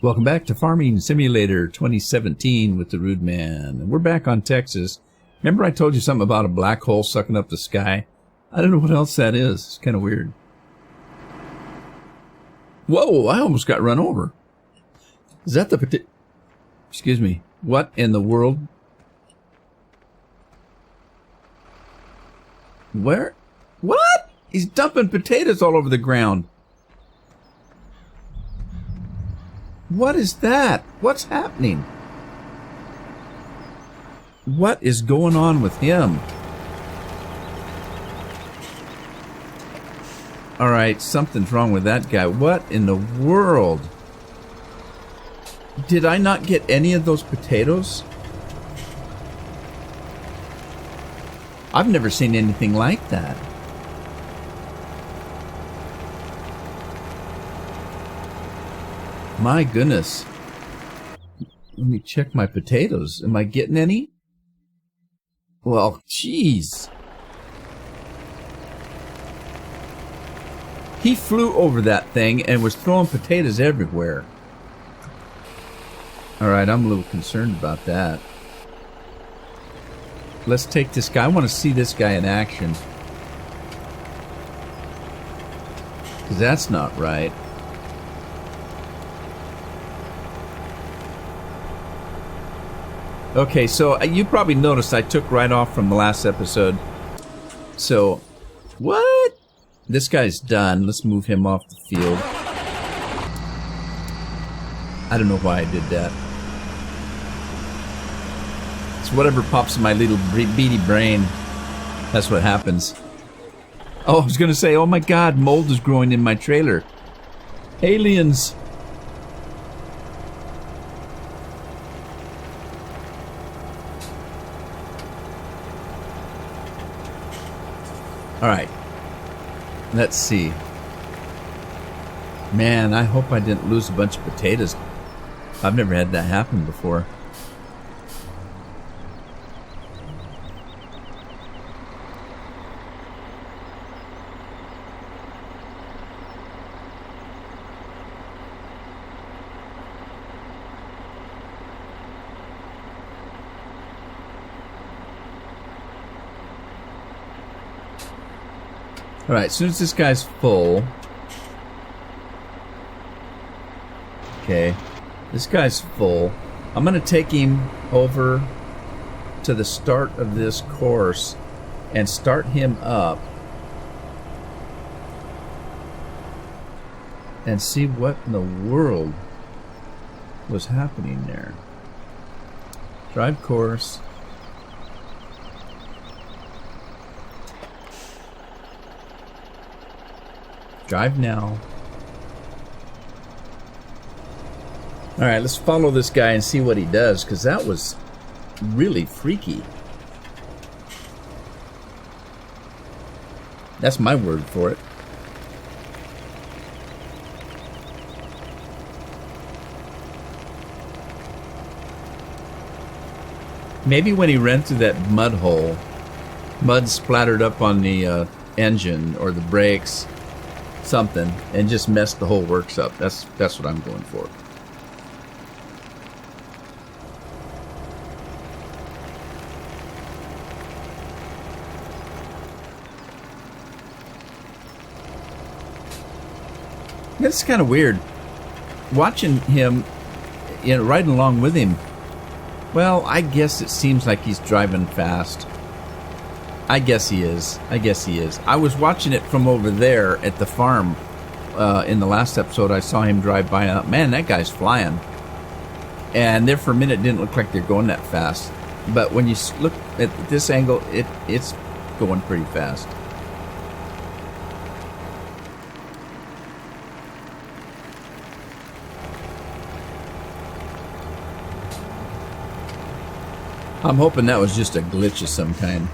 Welcome back to Farming Simulator 2017 with the Rude Man. We're back on Texas. Remember I told you something about a black hole sucking up the sky? I don't know what else that is. It's kind of weird. Whoa, I almost got run over. Is that the Excuse me. What in the world? Where? What? He's dumping potatoes all over the ground. What is that? What's happening? What is going on with him? Alright, something's wrong with that guy. What in the world? Did I not get any of those potatoes? I've never seen anything like that. My goodness. Let me check my potatoes. Am I getting any? Well, jeez. He flew over that thing and was throwing potatoes everywhere. Alright, I'm a little concerned about that. Let's take this guy. I want to see this guy in action. Because that's not right. Okay, so you probably noticed I took right off from the last episode. So, what? This guy's done. Let's move him off the field. I don't know why I did that. It's whatever pops in my little beady brain. That's what happens. Oh, I was going to say, oh my god, mold is growing in my trailer. Aliens. Alright. Let's see. Man, I hope I didn't lose a bunch of potatoes. I've never had that happen before. Alright, as soon as this guy's full... Okay, this guy's full. I'm going to take him over to the start of this course and start him up and see what in the world was happening there. Drive course. Drive now. Alright, let's follow this guy and see what he does, because that was really freaky. That's my word for it. Maybe when he ran through that mud hole, mud splattered up on the engine or the brakes, something, and just messed the whole works up. That's what I'm going for. It's kind of weird watching him, you know, riding along with him. Well, I guess it seems like he's driving fast. I guess he is. I was watching it from over there at the farm. In the last episode, I saw him drive by. Man, that guy's flying. And there for a minute, it didn't look like they're going that fast. But when you look at this angle, it's going pretty fast. I'm hoping that was just a glitch of some kind.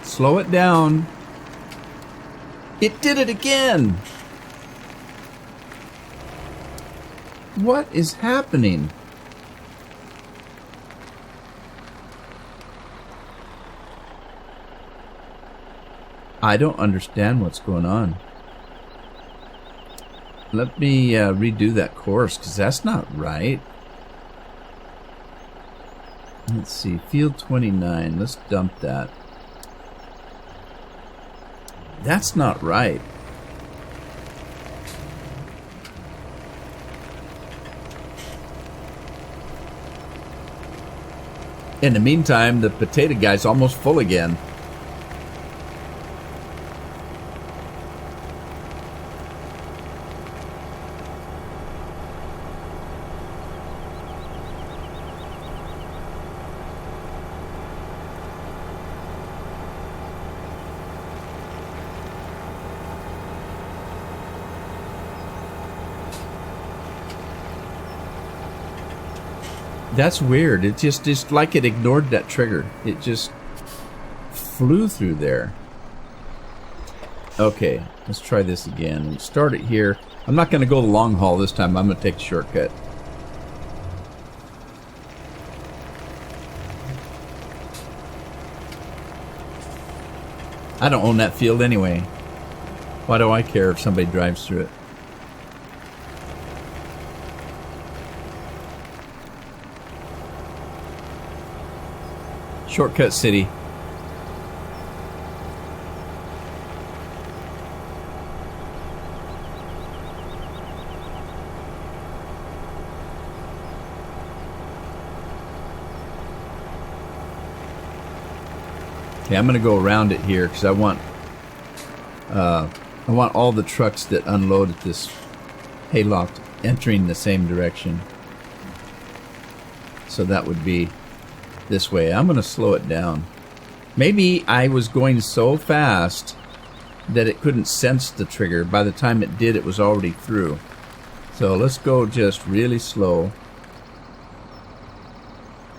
Slow it down. It did it again. What is happening? I don't understand what's going on. Let me redo that course, because that's not right. Let's see, field 29. Let's dump that. That's not right. In the meantime, the potato guy's almost full again. That's weird. It just like it ignored that trigger. It just flew through there. Okay, let's try this again. Start it here. I'm not going to go the long haul this time. I'm going to take a shortcut. I don't own that field anyway. Why do I care if somebody drives through it? Shortcut City. Okay, I'm going to go around it here because I want all the trucks that unload at this hayloft entering the same direction. So that would be this way. I'm going to slow it down. Maybe I was going so fast that it couldn't sense the trigger. By the time it did, it was already through. So let's go just really slow.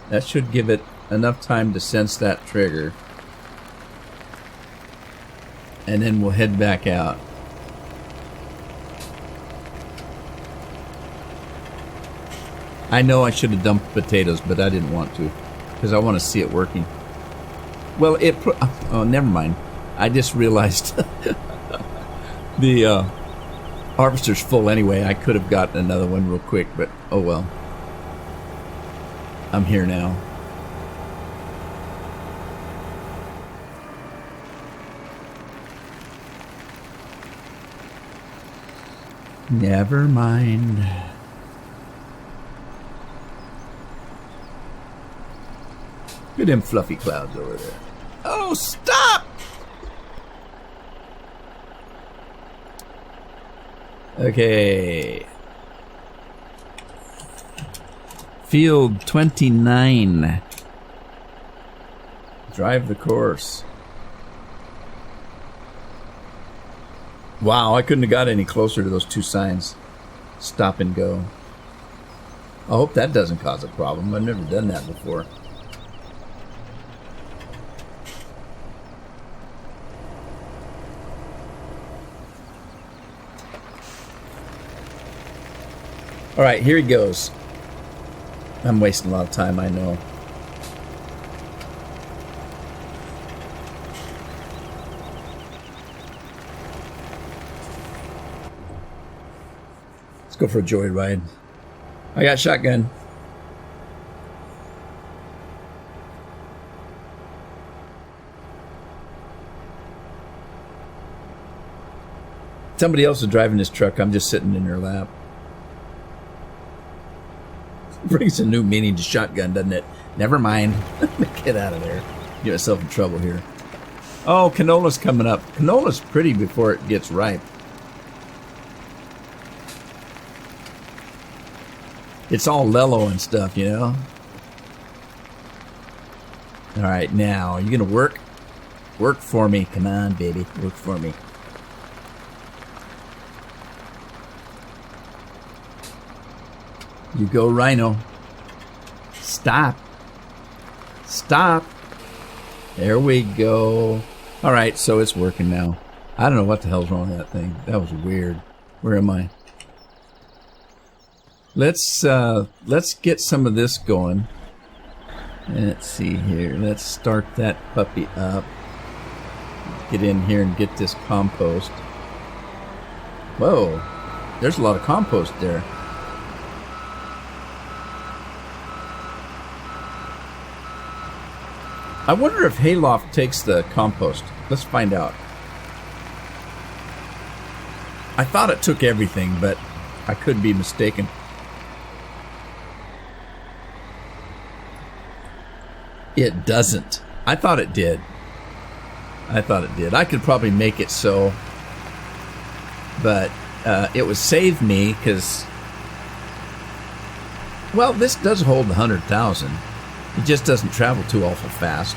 That should give it enough time to sense that trigger. And then we'll head back out. I know I should have dumped potatoes, but I didn't want to. Because I want to see it working. Well, oh, never mind. I just realized the harvester's full anyway. I could have gotten another one real quick, but oh well. I'm here now. Never mind. Look at them fluffy clouds over there. Oh, stop! Okay. Field 29. Drive the course. Wow, I couldn't have got any closer to those two signs. Stop and go. I hope that doesn't cause a problem. I've never done that before. Alright, here he goes. I'm wasting a lot of time, I know. Let's go for a joyride. I got shotgun. Somebody else is driving this truck. I'm just sitting in their lap. Brings a new meaning to shotgun, doesn't it? Never mind. Get out of there. Get myself in trouble here. Oh, canola's coming up. Canola's pretty before it gets ripe. It's all lello and stuff, you know? Alright, now, are you gonna work? Work for me. Come on, baby. Work for me. You go, Rhino. Stop. Stop. There we go. Alright, so it's working now. I don't know what the hell's wrong with that thing. That was weird. Where am I? Let's get some of this going. Let's see here. Let's start that puppy up. Get in here and get this compost. Whoa, there's a lot of compost there. I wonder if Hayloft takes the compost. Let's find out. I thought it took everything, but I could be mistaken. It doesn't. I thought it did. I could probably make it so, but it would save me because, well, this does hold 100,000. It just doesn't travel too awful fast.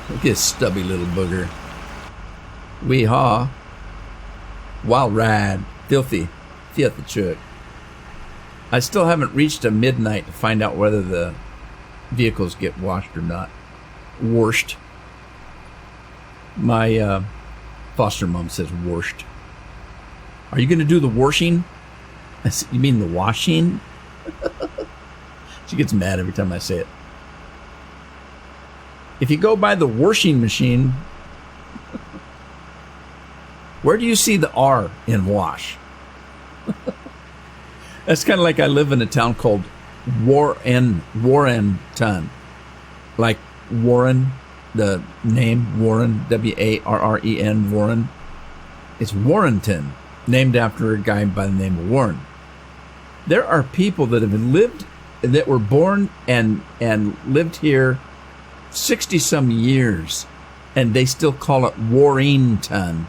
Look at this stubby little booger. Wee-haw. Wild ride. Filthy truck. I still haven't reached a midnight to find out whether the vehicles get washed or not. Washed. My foster mom says washed. Are you going to do the washing? You mean the washing? She gets mad every time I say it. If you go by the washing machine, where do you see the R in wash? That's kind of like I live in a town called Warrenton. Like Warren, the name Warren, W-A-R-R-E-N, Warren. It's Warrenton, named after a guy by the name of Warren. There are people that were born and lived here 60-some years, and they still call it Warrington.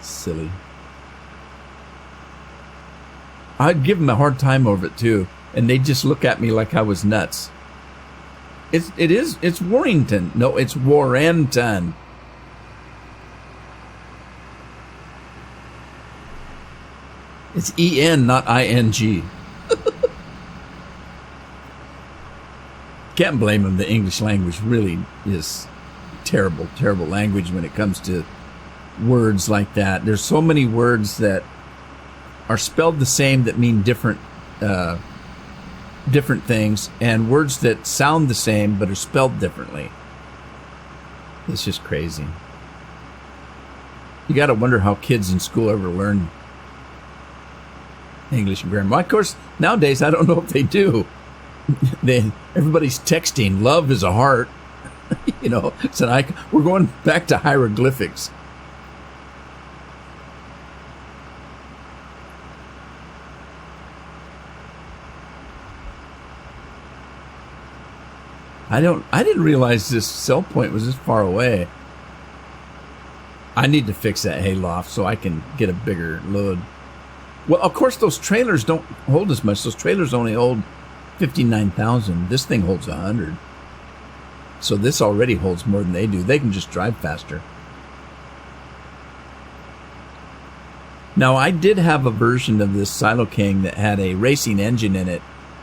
Silly. I'd give them a hard time over it too, and they just look at me like I was nuts. It's Warrington. No, it's Warrenton. It's E-N, not I-N-G. Can't blame them. The English language really is terrible, terrible language when it comes to words like that. There's so many words that are spelled the same that mean different things, and words that sound the same but are spelled differently. It's just crazy. You got to wonder how kids in school ever learn English and grammar. Well, of course, nowadays I don't know if they do. Everybody's texting. Love is a heart. So we're going back to hieroglyphics. I didn't realize this cell point was this far away. I need to fix that hayloft so I can get a bigger load. Well, of course, those trailers don't hold as much. Those trailers only hold 59,000. This thing holds 100. So this already holds more than they do. They can just drive faster. Now, I did have a version of this Silo King that had a racing engine in it,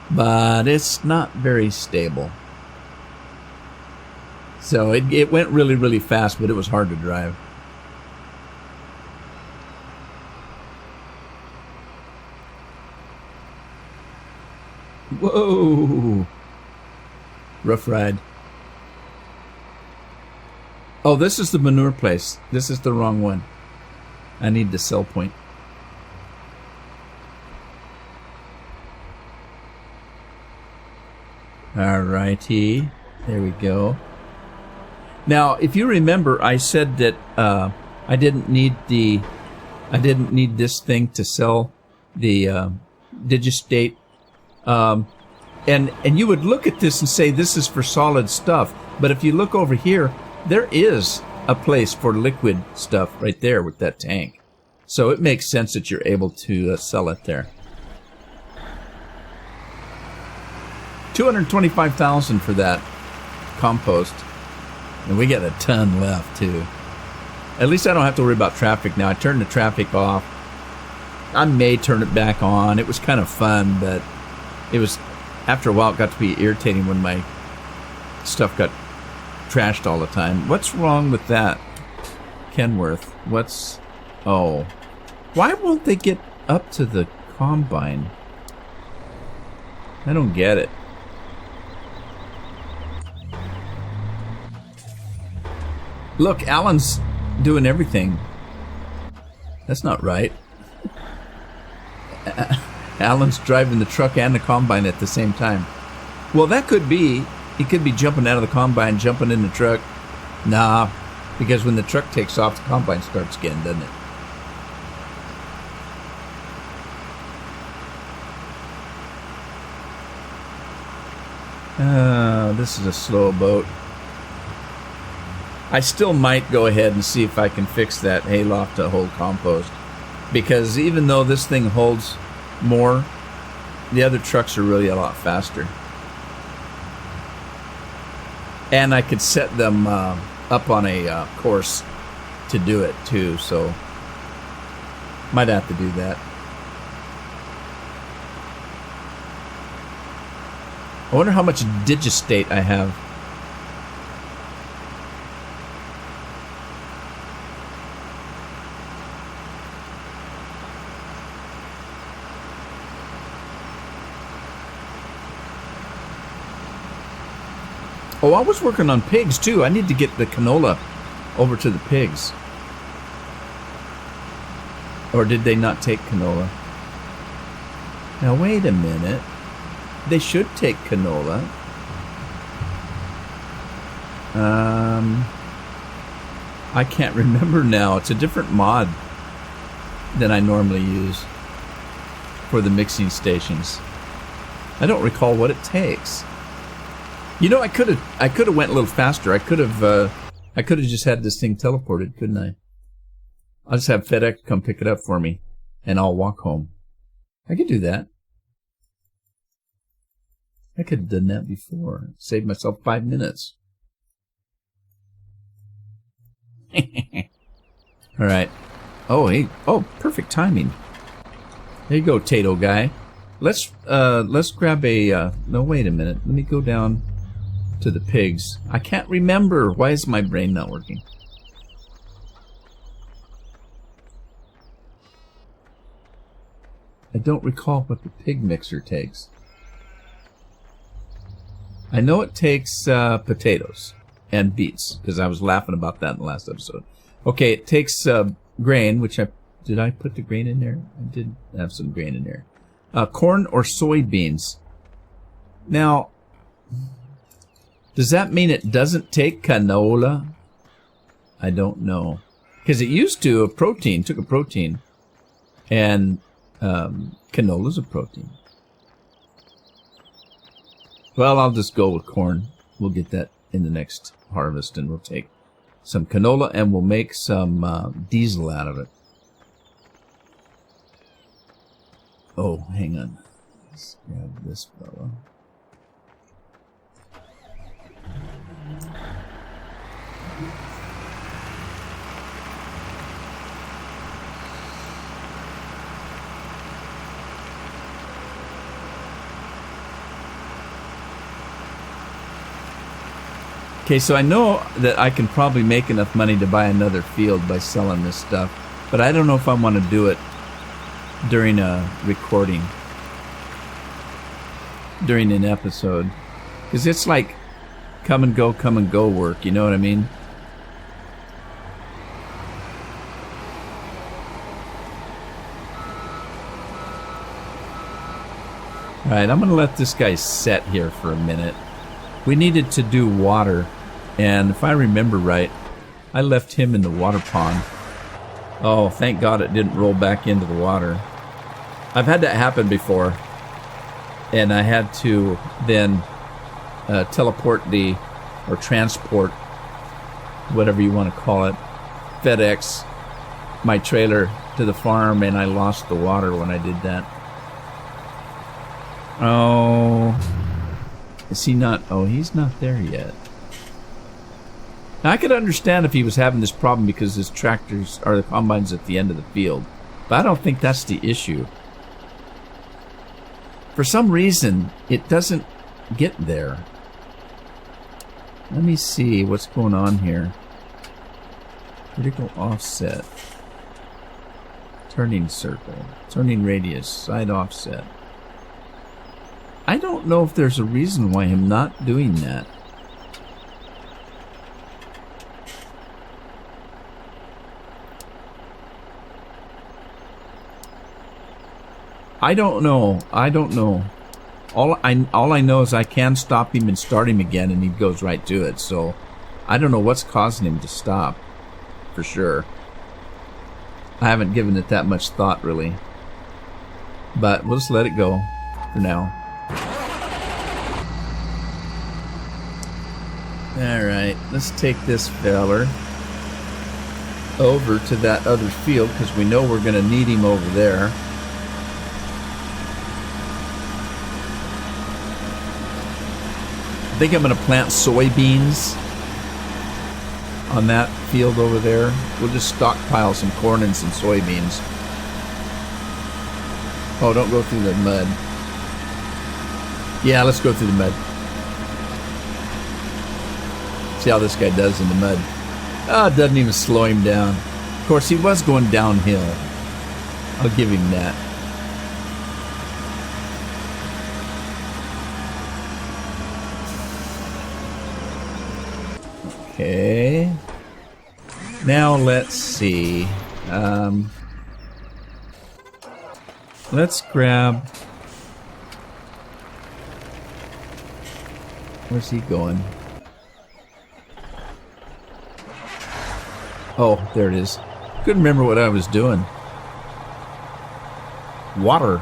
but it's not very stable. So it went really, really fast, but it was hard to drive. Whoa! Rough ride. Oh, this is the manure place. This is the wrong one. I need the cell point. Alrighty. There we go. Now, if you remember, I said that I didn't need this thing to sell the Digistate. And you would look at this and say this is for solid stuff. But if you look over here, there is a place for liquid stuff right there with that tank. So it makes sense that you're able to sell it there. $225,000 for that compost. And we got a ton left, too. At least I don't have to worry about traffic now. I turned the traffic off. I may turn it back on. It was kind of fun, but it was, after a while, it got to be irritating when my stuff got trashed all the time. What's wrong with that Kenworth. What's... Oh. Why won't they get up to the combine? I don't get it. Look, Alan's doing everything. That's not right. Alan's driving the truck and the combine at the same time. Well, that could be. He could be jumping out of the combine, jumping in the truck. Nah, because when the truck takes off, the combine starts again, doesn't it? This is a slow boat. I still might go ahead and see if I can fix that hayloft to hold compost. Because even though this thing holds more, the other trucks are really a lot faster. And I could set them up on a course to do it too, so might have to do that. I wonder how much digistate I have. Oh, I was working on pigs too. I need to get the canola over to the pigs. Or did they not take canola? Now wait a minute. They should take canola. I can't remember now. It's a different mod than I normally use for the mixing stations. I don't recall what it takes. You know, I could have went a little faster. I could have just had this thing teleported, couldn't I? I'll just have FedEx come pick it up for me, and I'll walk home. I could do that. I could have done that before. Saved myself 5 minutes. All right. Oh, hey. Oh, perfect timing. There you go, Tato guy. Let's grab a. No, wait a minute. Let me go down to the pigs. I can't remember. Why is my brain not working? I don't recall what the pig mixer takes. I know it takes potatoes and beets, because I was laughing about that in the last episode. Okay, it takes grain, which did I put the grain in there? I did have some grain in there. Corn or soybeans. Now, does that mean it doesn't take canola? I don't know. Because it used to, took a protein. And canola's a protein. Well, I'll just go with corn. We'll get that in the next harvest, and we'll take some canola, and we'll make some diesel out of it. Oh, hang on. Let's grab this fellow. Okay, so I know that I can probably make enough money to buy another field by selling this stuff, but I don't know if I want to do it during a recording, during an episode, because it's like come and go work, you know what I mean? Alright, I'm going to let this guy set here for a minute. We needed to do water, and if I remember right, I left him in the water pond. Oh, thank God it didn't roll back into the water. I've had that happen before, and I had to then teleport or transport, whatever you want to call it, FedEx my trailer to the farm, and I lost the water when I did that. Oh... Is he not? Oh, he's not there yet. Now, I could understand if he was having this problem because his tractors or the combines at the end of the field, but I don't think that's the issue. For some reason, it doesn't get there. Let me see what's going on here. Critical offset. Turning circle. Turning radius. Side offset. I don't know if there's a reason why I'm not doing that. I don't know. All I know is I can stop him and start him again, and he goes right to it. So I don't know what's causing him to stop, for sure. I haven't given it that much thought, really. But we'll just let it go for now. Alright, let's take this feller over to that other field, because we know we're going to need him over there. I think I'm going to plant soybeans on that field over there. We'll just stockpile some corn and some soybeans. Oh, don't go through the mud. Yeah, let's go through the mud. See how this guy does in the mud. Oh, it doesn't even slow him down. Of course, he was going downhill. I'll give him that. Okay. Now let's see. Let's grab. Where's he going? Oh, there it is. Couldn't remember what I was doing. Water.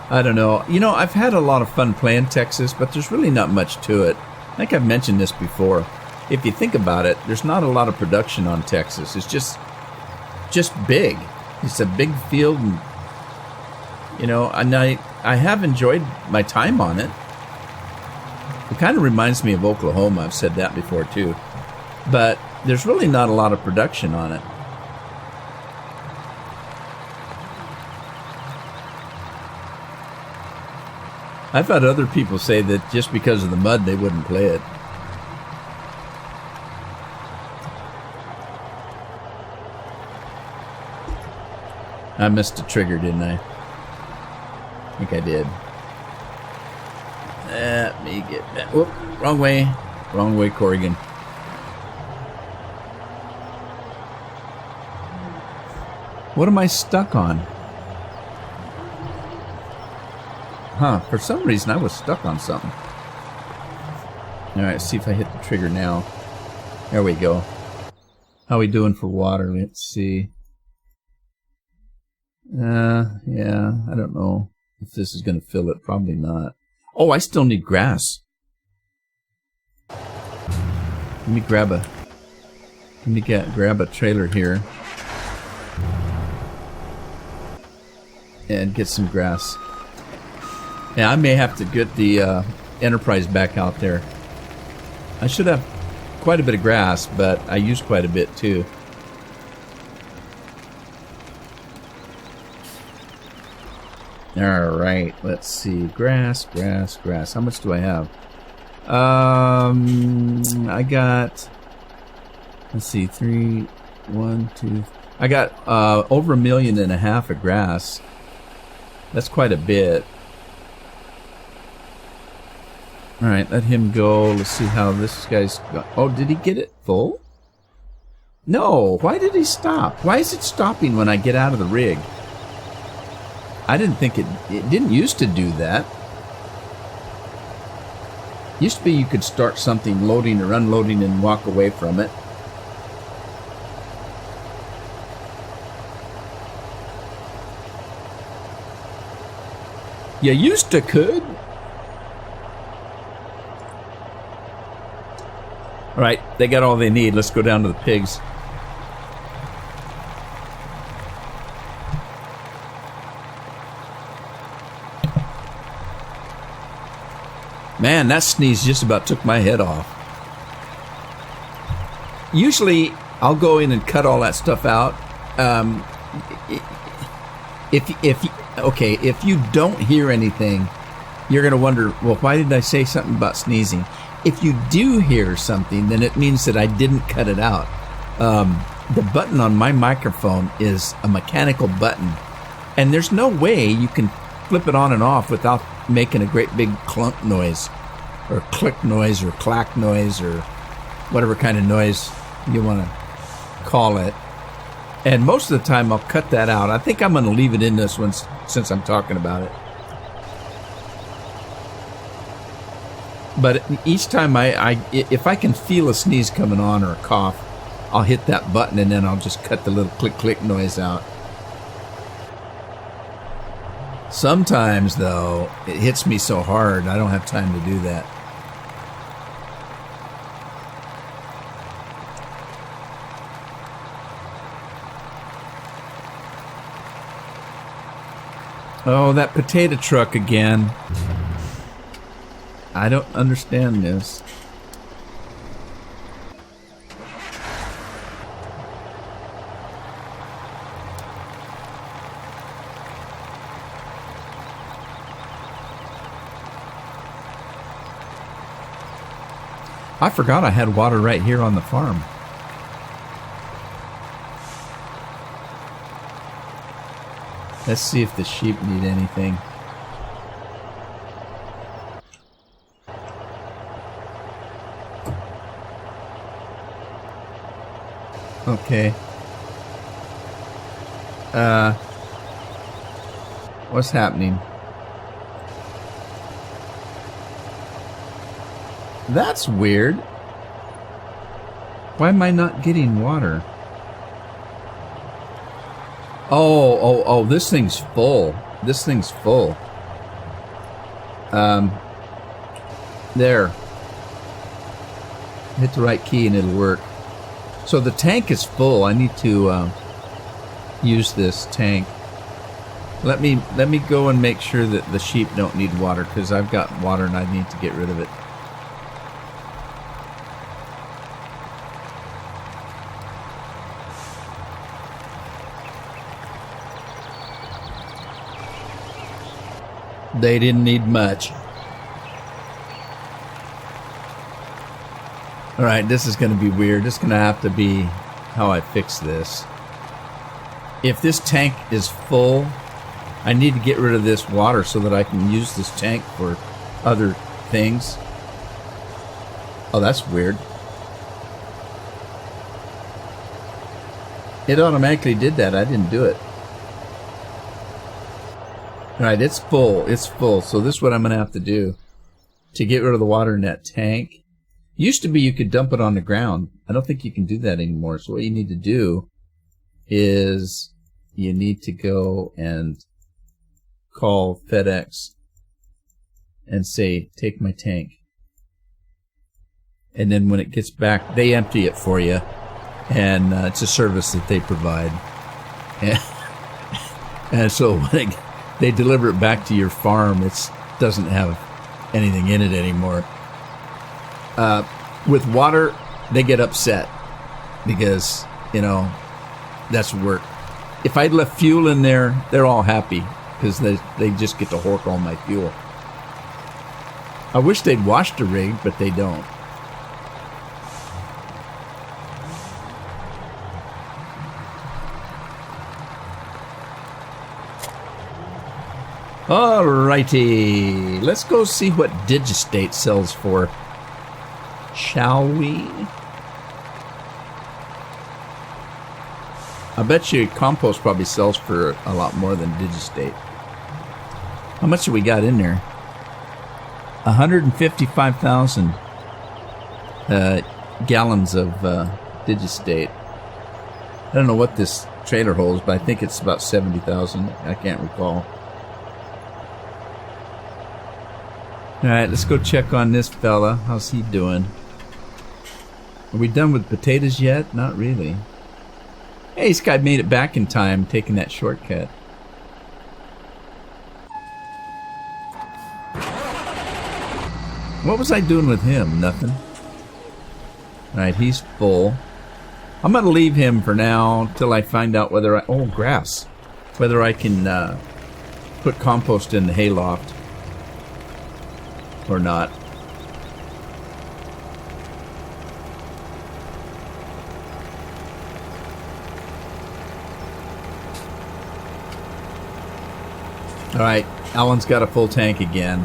I don't know. You know, I've had a lot of fun playing Texas, but there's really not much to it. I think I've mentioned this before. If you think about it, there's not a lot of production on Texas. It's just big. It's a big field, and you know, and I have enjoyed my time on it. It kind of reminds me of Oklahoma. I've said that before too. But there's really not a lot of production on it. I've had other people say that just because of the mud they wouldn't play it. I missed a trigger, didn't I? I think I did. Let me get back. Whoop, wrong way. Wrong way, Corrigan. What am I stuck on? Huh, for some reason I was stuck on something. Alright, see if I hit the trigger now. There we go. How are we doing for water? Let's see. Yeah, I don't know if this is going to fill it. Probably not. Oh, I still need grass. Let me grab a trailer here and get some grass. Yeah, I may have to get the Enterprise back out there. I should have quite a bit of grass, but I use quite a bit too. Alright, let's see. Grass. How much do I have? I got, let's see, 3, 1, 2. I got over 1.5 million of grass. That's quite a bit. Alright, let him go. Let's see how this guy's got. Oh, did he get it full? No, why did he stop? Why is it stopping when I get out of the rig? I didn't think it didn't used to do that. Used to be you could start something loading or unloading and walk away from it. You used to could. Alright, they got all they need. Let's go down to the pigs. Man, that sneeze just about took my head off. Usually, I'll go in and cut all that stuff out. If you don't hear anything, you're going to wonder, well, why did I say something about sneezing? If you do hear something, then it means that I didn't cut it out. The button on my microphone is a mechanical button, and there's no way you can flip it on and off without making a great big clunk noise, or click noise, or clack noise, or whatever kind of noise you want to call it. And most of the time I'll cut that out. I think I'm going to leave it in this one since I'm talking about it. But each time if I can feel a sneeze coming on or a cough, I'll hit that button and then I'll just cut the little click noise out. Sometimes, though, it hits me so hard I don't have time to do that. Oh, that potato truck again. I don't understand this. I forgot I had water right here on the farm. Let's see if the sheep need anything. Okay. What's happening? That's weird. Why am I not getting water? Oh, this thing's full. This thing's full. There. Hit the right key and it'll work. So the tank is full. I need to use this tank. Let me go and make sure that the sheep don't need water, because I've got water and I need to get rid of it. They didn't need much. Alright, this is going to be weird. This is going to have to be how I fix this. If this tank is full, I need to get rid of this water so that I can use this tank for other things. Oh, that's weird. It automatically did that. I didn't do it. Alright, it's full. It's full. So this is what I'm going to have to do to get rid of the water in that tank. Used to be you could dump it on the ground. I don't think you can do that anymore. So what you need to do is you need to go and call FedEx and say, take my tank. And then when it gets back, they empty it for you. And it's a service that they provide. And so when they deliver it back to your farm, it doesn't have anything in it anymore. With water, they get upset because, you know, that's work. If I'd left fuel in there, they're all happy because they just get to hork all my fuel. I wish they'd wash the rig, but they don't. Alrighty, let's go see what Digistate sells for, shall we? I bet you compost probably sells for a lot more than Digistate. How much have we got in there? 155,000 gallons of Digistate. I don't know what this trailer holds, but I think it's about 70,000. I can't recall. Alright, let's go check on this fella. How's he doing? Are we done with potatoes yet? Not really. Hey, this guy made it back in time, taking that shortcut. What was I doing with him? Nothing. Alright, he's full. I'm going to leave him for now till I find out whether I... Oh, grass. Whether I can put compost in the hayloft. or not. All right, Alan's got a full tank again.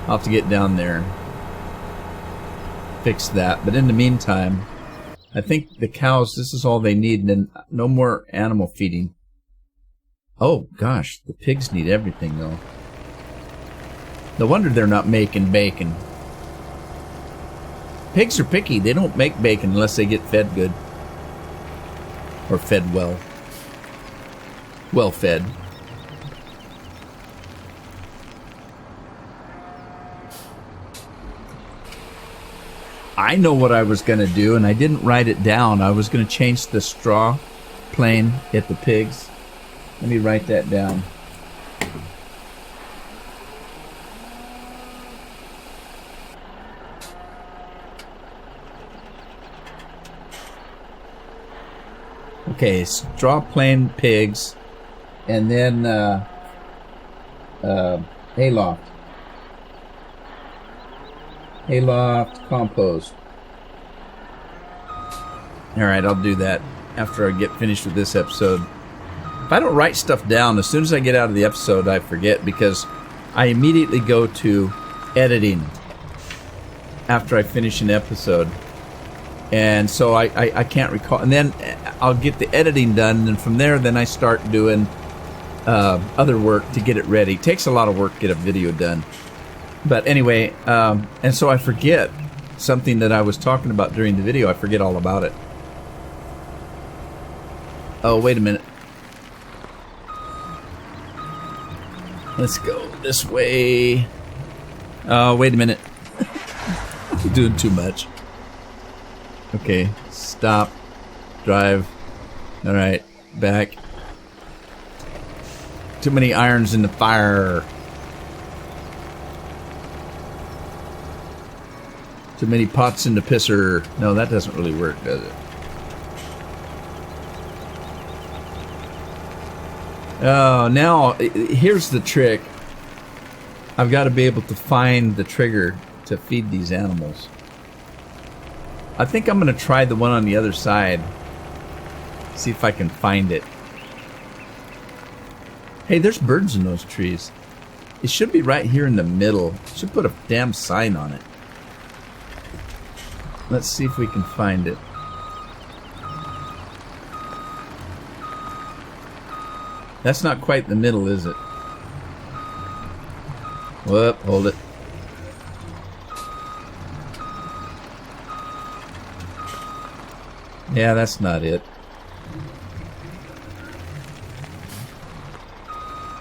I'll have to get down there, fix that. But in the meantime, I think the cows, this is all they need, and then no more animal feeding. Oh, gosh, the pigs need everything, though. No wonder they're not making bacon. Pigs are picky. They don't make bacon unless they get fed good. Or fed well. Well fed. I know what I was going to do, and I didn't write it down. I was going to change the straw plane at the pigs. Let me write that down. Okay, straw plane pigs, and then hayloft. Hayloft compost. Alright, I'll do that after I get finished with this episode. If I don't write stuff down, as soon as I get out of the episode, I forget, because I immediately go to editing after I finish an episode. And so I can't recall. And then I'll get the editing done, and from there, then I start doing other work to get it ready. It takes a lot of work to get a video done. But anyway, and so I forget something that I was talking about during the video. I forget all about it. Oh, wait a minute. Let's go this way. Oh, wait a minute. I'm doing too much. Okay, stop. Drive. Alright, back. Too many irons in the fire. Too many pots in the pisser. No, that doesn't really work, does it? Oh, now, here's the trick. I've got to be able to find the trigger to feed these animals. I think I'm going to try the one on the other side. See if I can find it. Hey, there's birds in those trees. It should be right here in the middle. Should put a damn sign on it. Let's see if we can find it. That's not quite the middle, is it? Whoop, hold it. Yeah, that's not it.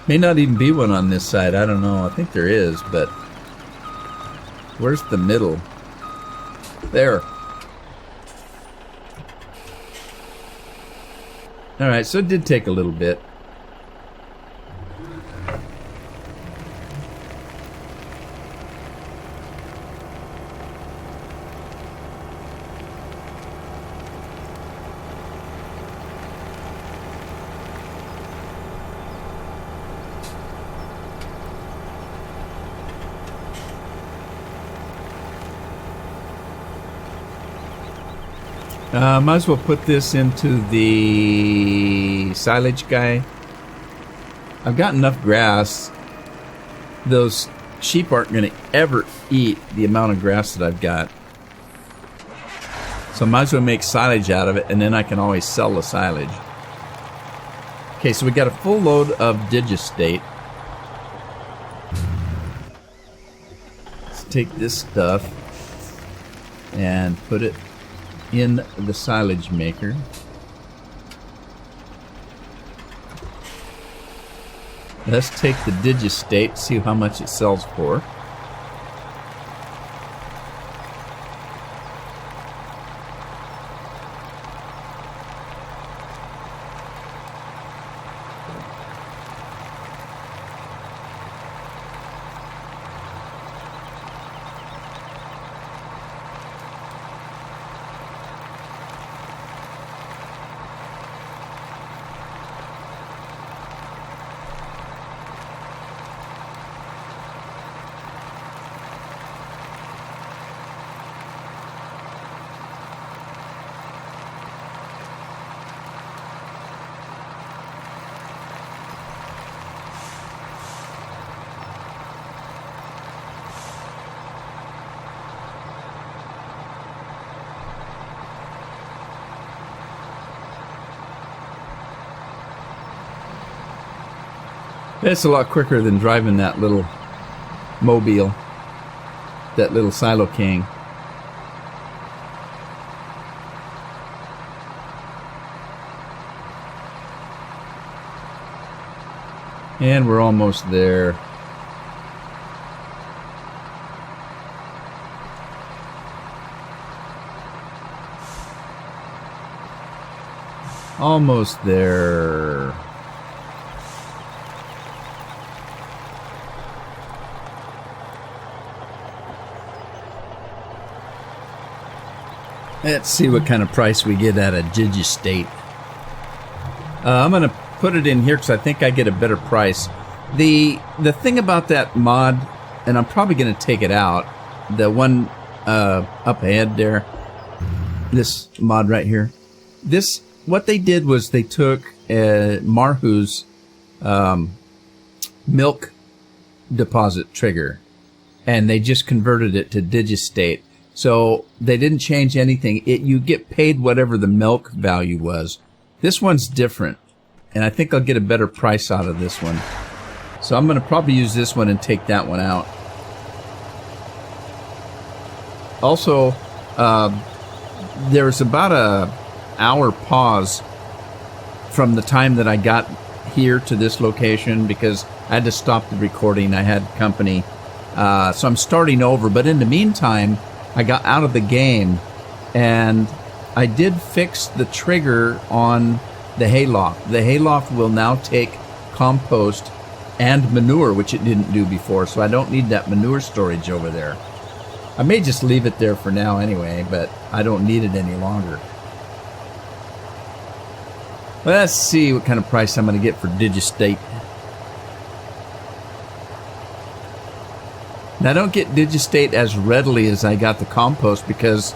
May not even be one on this side. I don't know. I think there is, but where's the middle? There. Alright, so it did take a little bit. Might as well put this into the silage guy. I've got enough grass. Those sheep aren't going to ever eat the amount of grass that I've got. So I might as well make silage out of it, and then I can always sell the silage. Okay, so we got a full load of digistate. Let's take this stuff and put it in the silage maker. Let's take the digistate, see how much it sells for. It's a lot quicker than driving that little mobile, that little Silo King. And we're almost there. Almost there. Let's see what kind of price we get at a Digistate. I'm going to put it in here because I think I get a better price. The thing about that mod, and I'm probably going to take it out, the one up ahead there, this mod right here, this, what they did was they took Marhu's milk deposit trigger and they just converted it to Digistate. So they didn't change anything. You get paid whatever the milk value was. This one's different, and I think I'll get a better price out of this one. So I'm going to probably use this one and take that one out. Also, there was about a hour pause from the time that I got here to this location because I had to stop the recording. I had company. So I'm starting over. But in the meantime, I got out of the game and I did fix the trigger on the hayloft. The hayloft will now take compost and manure, which it didn't do before. So I don't need that manure storage over there. I may just leave it there for now anyway, but I don't need it any longer. Let's see what kind of price I'm going to get for Digistate. Now, I don't get Digistate as readily as I got the compost because,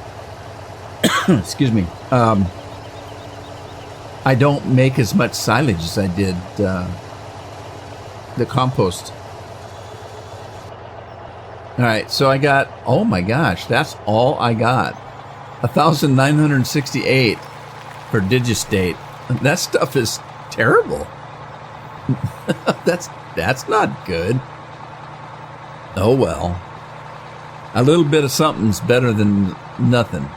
excuse me, I don't make as much silage as I did the compost. All right, so I got, oh my gosh, that's all I got. 1,968 for Digistate. That stuff is terrible. That's not good. Oh well. A little bit of something's better than nothing.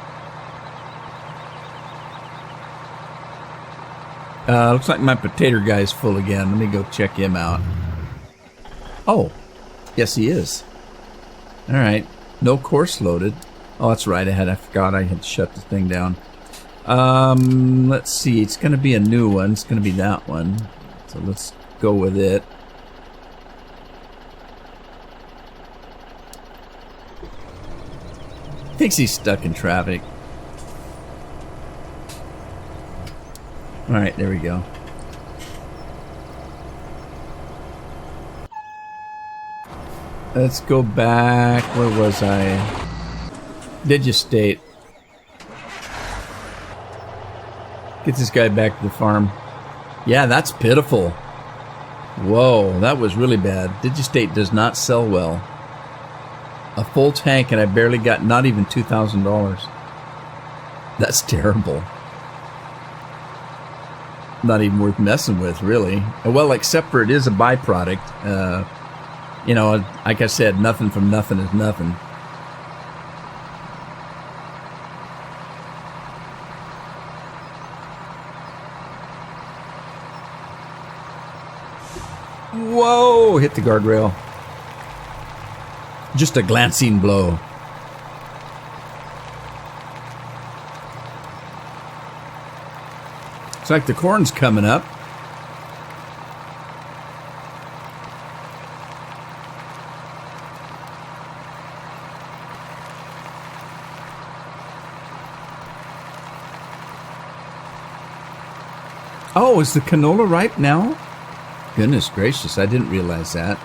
Looks like my potato guy's full again. Let me go check him out. Oh, yes he is. All right, no course loaded. Oh, that's right. I forgot I had shut the thing down. Let's see. It's going to be a new one. It's going to be that one. So let's go with it. Thinks he's stuck in traffic. All right, there we go. Let's go back. Where was I? Digistate. Get this guy back to the farm. Yeah, that's pitiful. Whoa, that was really bad. Digistate does not sell well. A full tank and I barely got not even $2,000. That's terrible. Not even worth messing with, really. Well, except for it is a byproduct. You know, like I said, nothing from nothing is nothing. Whoa! Hit the guardrail. Just a glancing blow. It's like the corn's coming up. Oh, is the canola ripe now? Goodness gracious, I didn't realize that.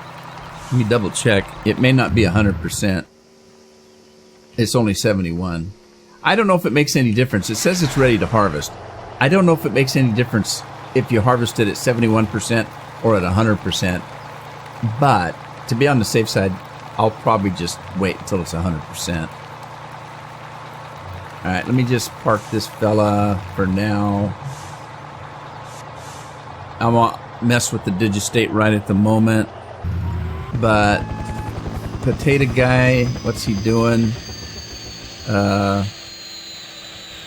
Let me double check. It may not be 100%. It's only 71. I don't know if it makes any difference. It says it's ready to harvest. I don't know if it makes any difference if you harvest it at 71% or at 100%. But to be on the safe side, I'll probably just wait until it's 100%. All right, let me just park this fella for now. mess with the digistate right at the moment. But potato guy, what's he doing?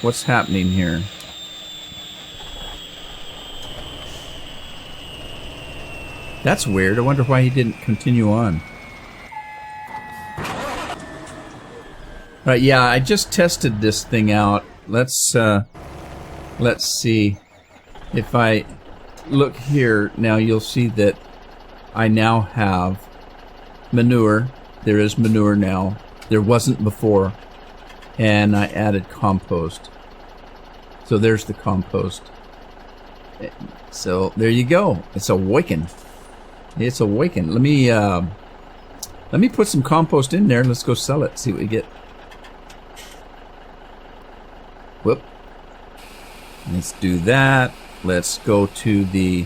What's happening here? That's weird. I wonder why he didn't continue on. Right, yeah, I just tested this thing out. Let's see. If I look here now, you'll see that I now have manure. There is manure now. There wasn't before. And I added compost. So there's the compost. So there you go. It's awakened. It's awakened. Let me put some compost in there. Let's go sell it. See what we get. Whoop. Let's do that. Let's go to the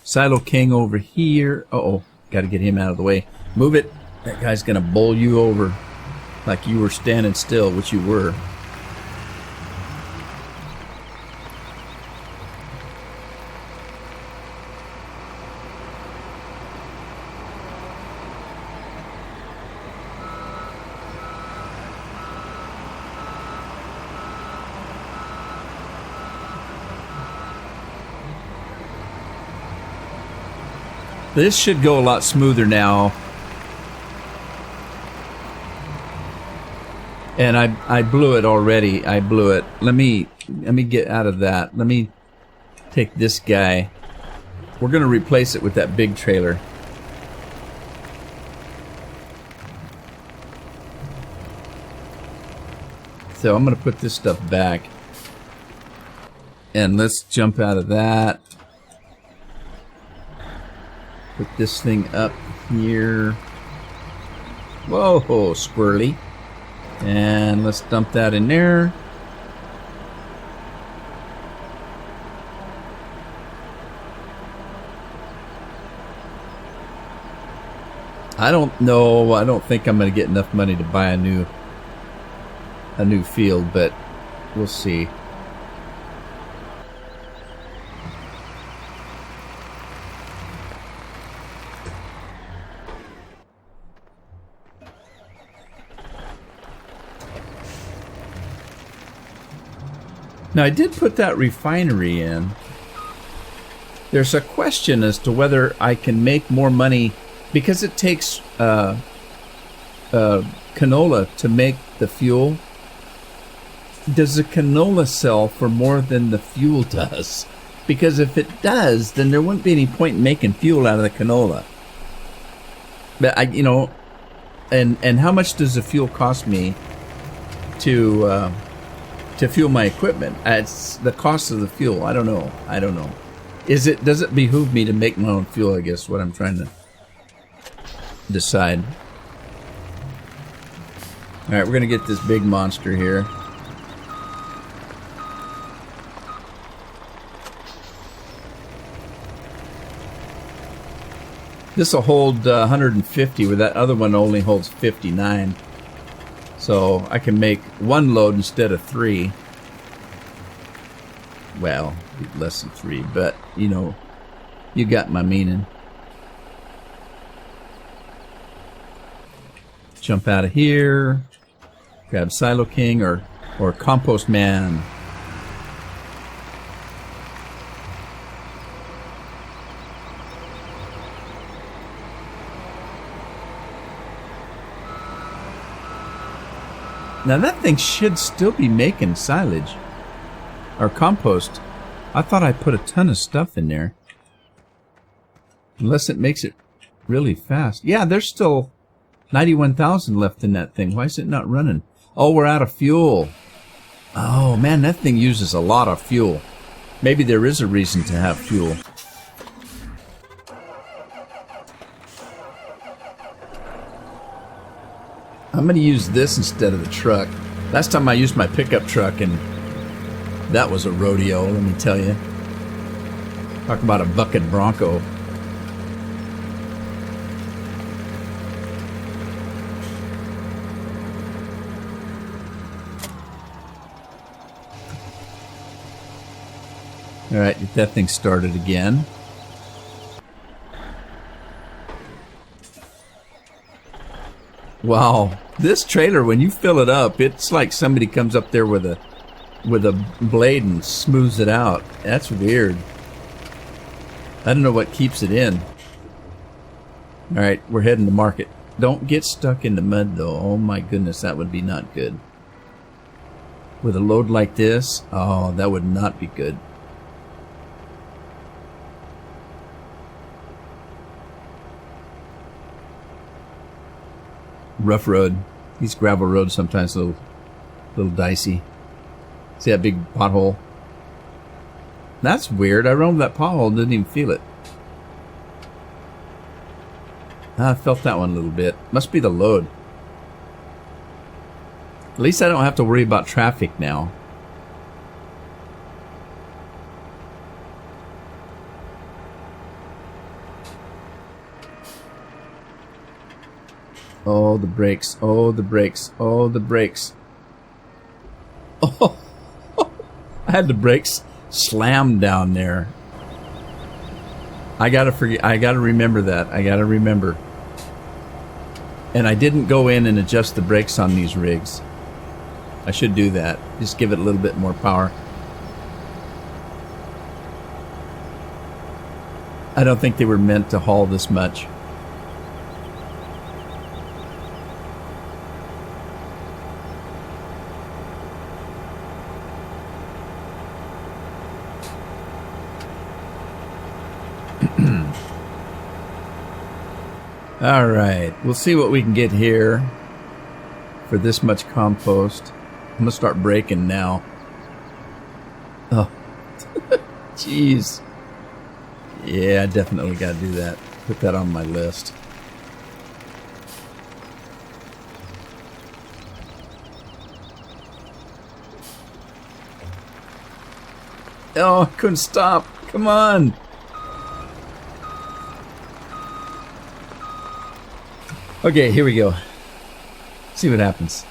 Silo King over here. Uh-oh. Got to get him out of the way. Move it. That guy's going to bowl you over like you were standing still, which you were. This should go a lot smoother now. And I blew it already. I blew it. Let me get out of that. Let me take this guy. We're going to replace it with that big trailer. So I'm going to put this stuff back. And let's jump out of that. Put this thing up here. Whoa, squirrely. And let's dump that in there. I don't know. I don't think I'm going to get enough money to buy a new field, but we'll see. Now, I did put that refinery in. There's a question as to whether I can make more money because it takes canola to make the fuel. Does the canola sell for more than the fuel does? Because if it does, then there wouldn't be any point in making fuel out of the canola. But and how much does the fuel cost me to fuel my equipment? It's the cost of the fuel. I don't know. Does it behoove me to make my own fuel? I guess what I'm trying to decide. All right, we're gonna get this big monster here. This will hold 150, where that other one only holds 59. So I can make one load instead of 3. Well, less than 3, but you got my meaning. Jump out of here. Grab Silo King or Compost Man. Now that thing should still be making silage or compost. I thought I put a ton of stuff in there. Unless it makes it really fast. Yeah, there's still 91,000 left in that thing. Why is it not running? Oh, we're out of fuel. Oh man, that thing uses a lot of fuel. Maybe there is a reason to have fuel. I'm going to use this instead of the truck. Last time I used my pickup truck, and that was a rodeo, let me tell you. Talk about a bucket Bronco. All right, get that thing started again. Wow, this trailer, when you fill it up, it's like somebody comes up there with a blade and smooths it out. That's weird. I don't know what keeps it in. All right, we're heading to market. Don't get stuck in the mud, though. Oh my goodness, that would be not good. With a load like this, oh, that would not be good. Rough road. These gravel roads sometimes a little dicey. See that big pothole? That's weird. I roamed that pothole and didn't even feel it. I felt that one a little bit. Must be the load. At least I don't have to worry about traffic now. Oh, the brakes. Oh, the brakes. Oh, the brakes. Oh, I had the brakes slammed down there. I gotta remember that. I gotta remember. And I didn't go in and adjust the brakes on these rigs. I should do that. Just give it a little bit more power. I don't think they were meant to haul this much. All right, we'll see what we can get here for this much compost. I'm gonna start braking now. Oh, jeez. Yeah, I definitely gotta do that. Put that on my list. Oh, I couldn't stop. Come on. Okay, here we go. See what happens.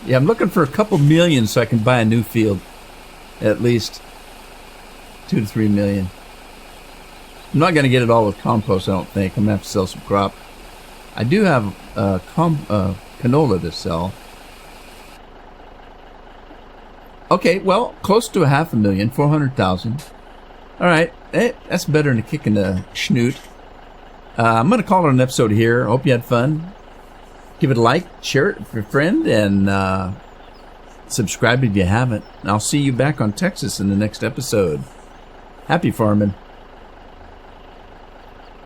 Yeah, I'm looking for a couple million so I can buy a new field. At least 2 to 3 million. I'm not going to get it all with compost, I don't think. I'm going to have to sell some crop. I do have canola to sell. Okay, well, close to 500,000, 400,000. All right, that's better than a kick in the schnoot. I'm going to call it an episode here. Hope you had fun. Give it a like, share it with your friend, and subscribe if you haven't. And I'll see you back on Texas in the next episode. Happy farming.